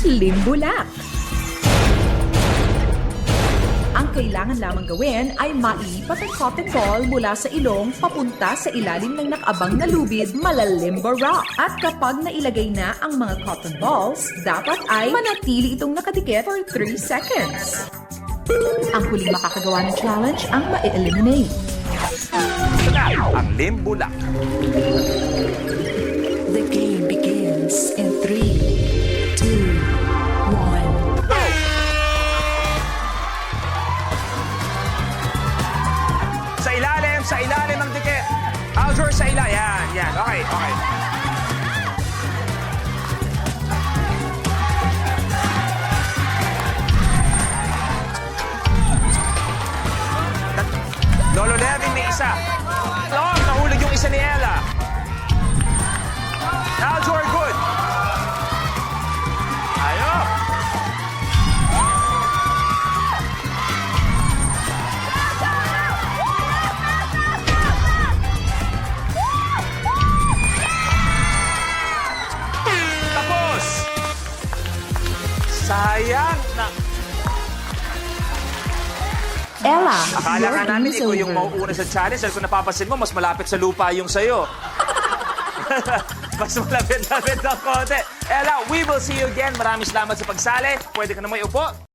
Limbulak. Ang kailangan lamang gawin ay mailipat ang cotton ball mula sa ilong papunta sa ilalim ng nakaabang na lubid, malalimbo rock. At kapag nailagay na ang mga cotton balls, dapat ay manatili itong nakadikit for 3 seconds. Ang huling makakagawa ng challenge ang ma-eliminate. Ito na, ang limbulak. The game begins in 3, 2, 1. Sa ilalim ang dikit. Aljur sa ilalim. Yan. Okay. Lolo Levin may isa. Oh, nahulog yung isa ni Ella. Aljur, good. Ayo. Tapos. Sayang na. Ella, Akala your nga game namin is ikaw yung over. mauuna sa challenge. Dahil kung napapansin mo, mas malapit sa lupa yung sayo. Mas malapit-lapit ng konti. Ella, we will see you again. Maraming salamat sa pagsali. Pwede ka na may upo.